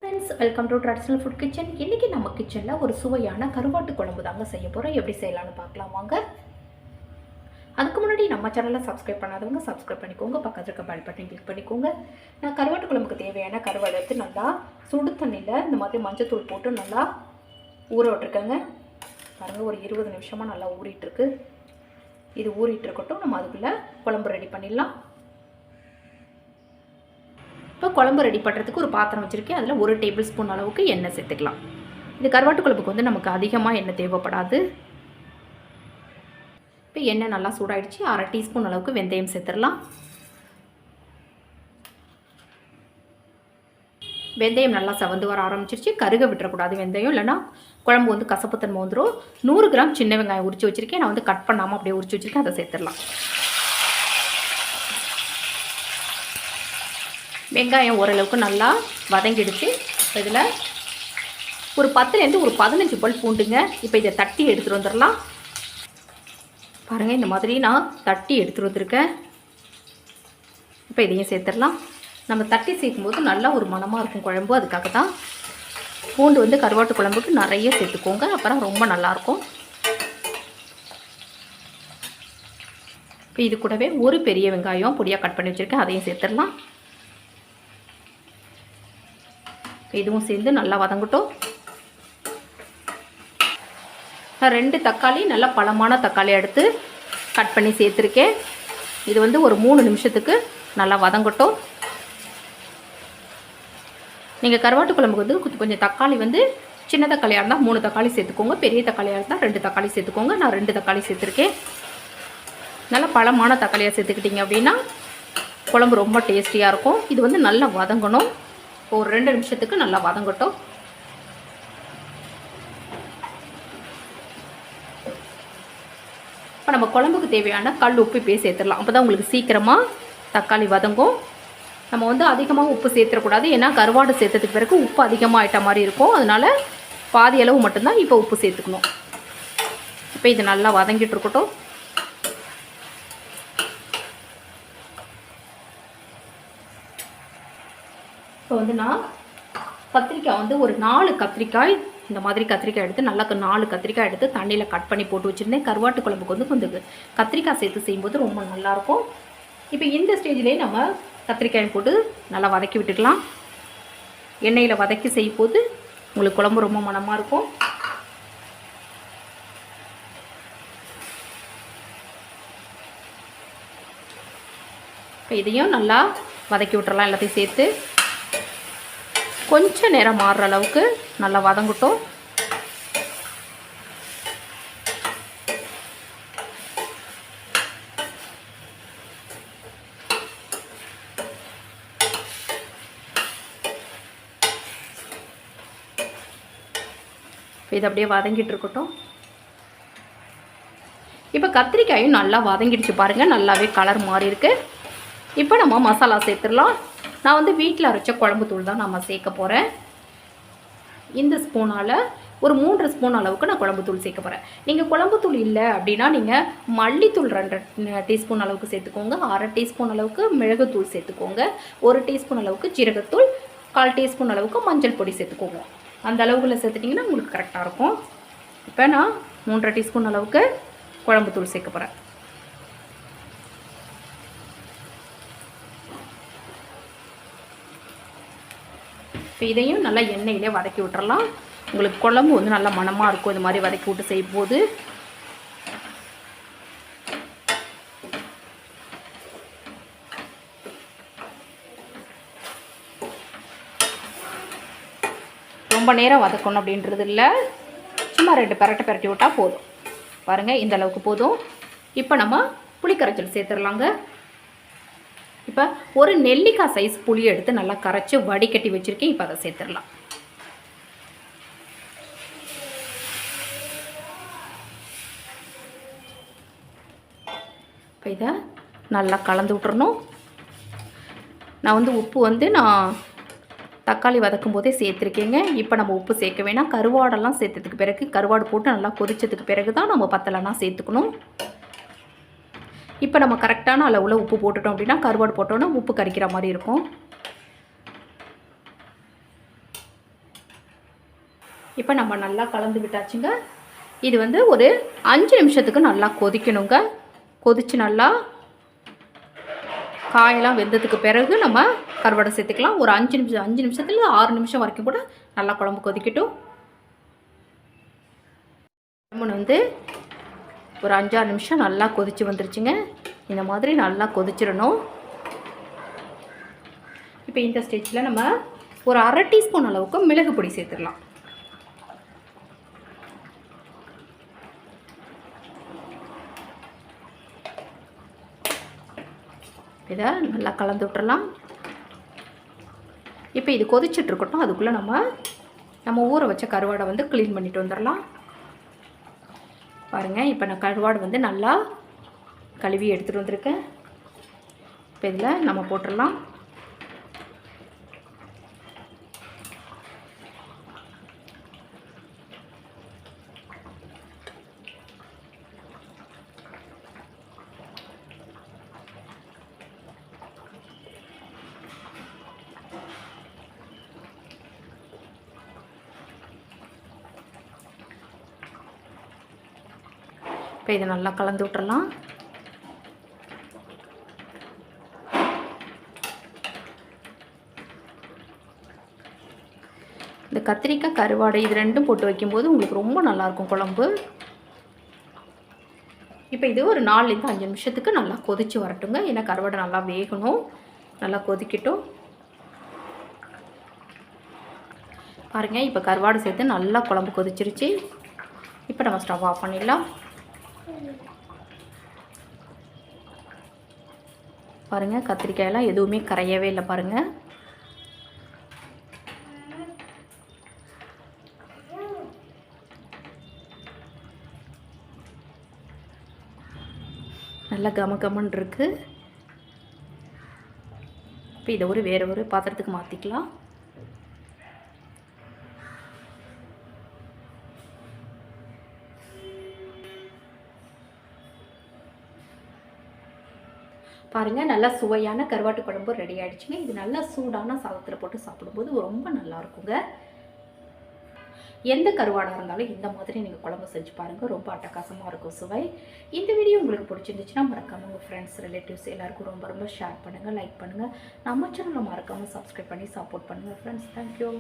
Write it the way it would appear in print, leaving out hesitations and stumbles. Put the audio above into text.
Friends, welcome to traditional food kitchen. இன்றைக்கி நம்ம கிச்சனில் ஒரு சுவையான கருவாட்டு குழம்பு தாங்க செய்ய போகிறோம். எப்படி செய்யலான்னு பார்க்கலாம் வாங்க. அதுக்கு முன்னாடி நம்ம சேனலை சப்ஸ்கிரைப் பண்ணாதவங்க சப்ஸ்கிரைப் பண்ணிக்கோங்க. பக்கத்தில் இருக்க பெல் பட்டன் கிளிக் பண்ணிக்கோங்க. நான் கருவாட்டு குழம்புக்கு தேவையான கருவாடு எடுத்து நல்லா சுடு தண்ணியில் இந்த மாதிரி மஞ்சத்தூள் போட்டு நல்லா ஊற விட்டுருக்கேங்க. பாருங்கள், ஒரு 20 நிமிஷமாக நல்லா ஊறிட்டுருக்கு. இது ஊறிட்டு இருக்கட்டும், நம்ம அதுக்குள்ளே குழம்பு ரெடி பண்ணிடலாம். இப்போ குழம்பு ரெடி பண்ணுறதுக்கு ஒரு பாத்திரம் வச்சுருக்கேன். அதில் 1 டேபிள் ஸ்பூன் அளவுக்கு எண்ணெய் சேர்த்துக்கலாம். இது கருவாட்டு குழம்புக்கு வந்து நமக்கு அதிகமாக எண்ணெய் தேவைப்படாது. இப்போ எண்ணெய் நல்லா சூடாயிடுச்சு. 1/2 டீஸ்பூன் அளவுக்கு வெந்தயம் சேர்த்துடலாம். வெந்தயம் நல்லா செவந்து வர ஆரம்பிச்சிருச்சு. கருக விட்டுறக்கூடாது வெந்தயம், இல்லைனா குழம்பு வந்து கசப்புத்தன்மை வந்துடும். 100 கிராம் சின்ன வெங்காயம் உரிச்சு வச்சுருக்கேன். நான் வந்து கட் பண்ணாமல் அப்படியே உரிச்சு வச்சுருக்கேன். அதை சேர்த்துடலாம். வெங்காயம் ஓரளவுக்கு நல்லா வதங்கிடுச்சு. இதில் ஒரு 10லேருந்து ஒரு 15 பல் பூண்டுங்க. இப்போ இதை தட்டி எடுத்துகிட்டு வந்துடலாம். பாருங்கள், இந்த மாதிரி நான் தட்டி எடுத்துகிட்டு வந்துருக்கேன். இப்போ இதையும் சேர்த்துடலாம். நம்ம தட்டி சேர்க்கும்போது நல்லா ஒரு மணமாக இருக்கும் குழம்பு. அதுக்காக தான் பூண்டு வந்து கருவாட்டு குழம்புக்கு நிறைய சேர்த்துக்கோங்க, அப்புறம் ரொம்ப நல்லாயிருக்கும். இப்போ இது கூடவே ஒரு பெரிய வெங்காயம் பொடியாக கட் பண்ணி வச்சுருக்கேன். அதையும் சேர்த்துடலாம். இதுவும் சேர்ந்து நல்லா வதங்கட்டும். 2 தக்காளி, நல்லா பழமான தக்காளி எடுத்து கட் பண்ணி சேர்த்துருக்கேன். இது வந்து ஒரு 3 நிமிஷத்துக்கு நல்லா வதங்கட்டும். நீங்கள் கருவாட்டு குழம்புக்கு வந்து கொஞ்சம் தக்காளி வந்து சின்ன தக்காளியாக இருந்தால் 3 தக்காளி சேர்த்துக்கோங்க. பெரிய தக்காளியாக இருந்தால் 2 தக்காளி சேர்த்துக்கோங்க. நான் 2 தக்காளி சேர்த்துருக்கேன். நல்லா பழமான தக்காளியாக சேர்த்துக்கிட்டிங்க அப்படின்னா குழம்பு ரொம்ப டேஸ்டியாக இருக்கும். இது வந்து நல்லா வதங்கணும். ஒரு 2 நிமிஷத்துக்கு நல்லா வதங்கட்டும். இப்போ நம்ம குழம்புக்கு தேவையான கல் உப்பு இப்போ சேர்த்துடலாம். அப்போ தான் உங்களுக்கு சீக்கிரமாக தக்காளி வதங்கும். நம்ம வந்து அதிகமாக உப்பு சேர்த்துடக்கூடாது, ஏன்னா கருவாடு சேர்த்ததுக்கு பிறகு உப்பு அதிகமாக ஆயிட்ட மாதிரி இருக்கும். அதனால் பாதி அளவு மட்டும்தான் இப்போ உப்பு சேர்த்துக்கணும். இப்போ இது நல்லா வதங்கிட்டு இருக்கட்டும். இப்போ வந்து நான் கத்திரிக்காய் வந்து ஒரு 4 கத்திரிக்காய், இந்த மாதிரி கத்திரிக்காய் எடுத்து நல்லா 4 கத்திரிக்காய் எடுத்து தண்ணியில் கட் பண்ணி போட்டு வச்சுருந்தேன். கருவாட்டு குழம்புக்கு வந்து கொஞ்சம் கத்திரிக்காய் சேர்த்து செய்யும்போது ரொம்ப நல்லாயிருக்கும். இப்போ இந்த ஸ்டேஜ்லேயே நம்ம கத்திரிக்காயை போட்டு நல்லா வதக்கி விட்டுக்கலாம். எண்ணெயில் வதக்கி செய்யும்போது உங்களுக்கு குழம்பு ரொம்ப மணமாக இருக்கும். இப்போ இதையும் நல்லா வதக்கி விட்டுறலாம். எல்லாத்தையும் சேர்த்து கொஞ்சம் நேரம் மாறுற அளவுக்கு நல்லா வதங்கட்டும். இது அப்படியே வதங்கிட்டு இருக்கட்டும். இப்போ கத்திரிக்காயும் நல்லா வதங்கிடுச்சு பாருங்கள். நல்லாவே கலர் மாறி இருக்கு. இப்போ நம்ம மசாலா சேர்த்துடலாம். நான் வந்து வீட்டில் அரைச்ச குழம்பு தூள் தான் நம்ம சேர்க்க போகிறேன். இந்த ஸ்பூனால் ஒரு 3 ஸ்பூன் அளவுக்கு நான் குழம்பு தூள் சேர்க்க போகிறேன். நீங்கள் குழம்பு தூள் இல்லை அப்படின்னா நீங்கள் மல்லித்தூள் 2 டீஸ்பூன் அளவுக்கு சேர்த்துக்கோங்க. 1/2 டீஸ்பூன் அளவுக்கு மிளகுத்தூள் சேர்த்துக்கோங்க. 1 டீஸ்பூன் அளவுக்கு ஜீரகத்தூள், 1/4 டீஸ்பூன் அளவுக்கு மஞ்சள் பொடி சேர்த்துக்கோங்க. அந்த அளவுகளில் சேர்த்துட்டிங்கன்னா உங்களுக்கு கரெக்டாக இருக்கும். இப்போ நான் 3/2 டீஸ்பூன் அளவுக்கு குழம்பு தூள் சேர்க்க போகிறேன். இப்போ இதையும் நல்லா எண்ணெயிலே வதக்கி விட்டுறலாம். உங்களுக்கு குழம்பு வந்து நல்லா மணமாக இருக்கும் இது மாதிரி வதக்கி விட்டு செய்யும்போது. ரொம்ப நேரம் வதக்கணும் அப்படின்றது இல்லை, சும்மா 2 பெரட்டி விட்டால் போதும். பாருங்கள், இந்த அளவுக்கு போதும். இப்போ நம்ம புளிக்கரைச்சல் சேர்த்துடலாங்க. இப்போ ஒரு நெல்லிக்காய் சைஸ் புளி எடுத்து நல்லா கரைச்சி வடிகட்டி வச்சுருக்கேன். இப்போ அதை சேர்த்துடலாம். இப்போ இதை நல்லா கலந்து விட்டுறணும். நான் வந்து உப்பு வந்து நான் தக்காளி வதக்கும் போதே சேர்த்துருக்கேங்க. இப்போ நம்ம உப்பு சேர்க்க வேணாம். கருவாடெல்லாம் சேர்த்ததுக்கு பிறகு, கருவாடு போட்டு நல்லா கொதிச்சதுக்கு பிறகு தான் நம்ம பத்தலைலாம் சேர்த்துக்கணும். இப்போ நம்ம கரெக்டான அளவில் உப்பு போட்டுட்டோம் அப்படின்னா கருவாடு போட்டோன்னா உப்பு கரிக்கிற மாதிரி இருக்கும். இப்போ நம்ம நல்லா கலந்து விட்டாச்சுங்க. இது வந்து ஒரு 5 நிமிஷத்துக்கு நல்லா கொதிக்கணுங்க. கொதித்து நல்லா காயெல்லாம் வெந்ததுக்கு பிறகு நம்ம கருவாடை சேர்த்துக்கலாம். ஒரு 5 நிமிஷத்துல 6 நிமிஷம் வரைக்கும் கூட நல்லா குழம்பு கொதிக்கட்டும். குழம்பு வந்து ஒரு 5-6 நிமிஷம் நல்லா கொதித்து வந்துருச்சுங்க. இந்த மாதிரி நல்லா கொதிச்சிடணும். இப்போ இந்த ஸ்டேஜில் நம்ம ஒரு 1/2 டீஸ்பூன் அளவுக்கு மிளகு பொடி சேர்த்துடலாம். இதை நல்லா கலந்து விட்டுறலாம். இப்போ இது கொதிச்சுட்டு இருக்கட்டும். அதுக்குள்ளே நம்ம ஊற வச்ச கருவாடை வந்து க்ளீன் பண்ணிட்டு வந்துடலாம். பாருங்கள், இப்போ நான் கருவாடு வந்து நல்லா கழுவி எடுத்துகிட்டு வந்திருக்கேன். இப்போ இதில் நம்ம போட்டுடலாம். இப்போ இதை நல்லா கலந்து விட்டுறலாம். இந்த கத்திரிக்காய் கருவாடு இது ரெண்டும் போட்டு வைக்கும்போது உங்களுக்கு ரொம்ப நல்லாயிருக்கும் குழம்பு. இப்போ இது ஒரு 4-5 நிமிஷத்துக்கு நல்லா கொதித்து வரட்டுங்க. ஏன்னா கருவாடை நல்லா வேகணும். நல்லா கொதிக்கட்டும். பாருங்கள், இப்போ கருவாடு சேர்த்து நல்லா குழம்பு கொதிச்சிருச்சு. இப்போ நம்ம ஸ்டவ் ஆஃப் பண்ணிடலாம். பாருங்கள், கத்திரிக்காயெல்லாம் எதுவுமே கரையவே இல்லை. பாருங்கள், நல்லா கமகமன்னு இருக்குது. இப்போ இதை வேறு ஒரு பாத்திரத்துக்கு மாற்றிக்கலாம். பாருங்கள், நல்லா சுவையான கருவாட்டு குழம்பு ரெடி ஆகிடுச்சுங்க. இது நல்லா சூடான சாதத்தில் போட்டு சாப்பிடும்போது ரொம்ப நல்லா இருக்குங்க. எந்த கருவாடாக இருந்தாலும் இந்த மாதிரி நீங்கள் குழம்பு செஞ்சு பாருங்கள். ரொம்ப அட்டகாசமாக இருக்கும் சுவை. இந்த வீடியோ உங்களுக்கு பிடிச்சிருந்துச்சுன்னா மறக்காமல் உங்கள் ஃப்ரெண்ட்ஸ் ரிலேட்டிவ்ஸ் எல்லாருக்கும் ரொம்ப ரொம்ப ஷேர் பண்ணுங்கள், லைக் பண்ணுங்கள். நம்ம சேனலை மறக்காமல் சப்ஸ்கிரைப் பண்ணி சப்போர்ட் பண்ணுங்கள் ஃப்ரெண்ட்ஸ். தேங்க்யூ.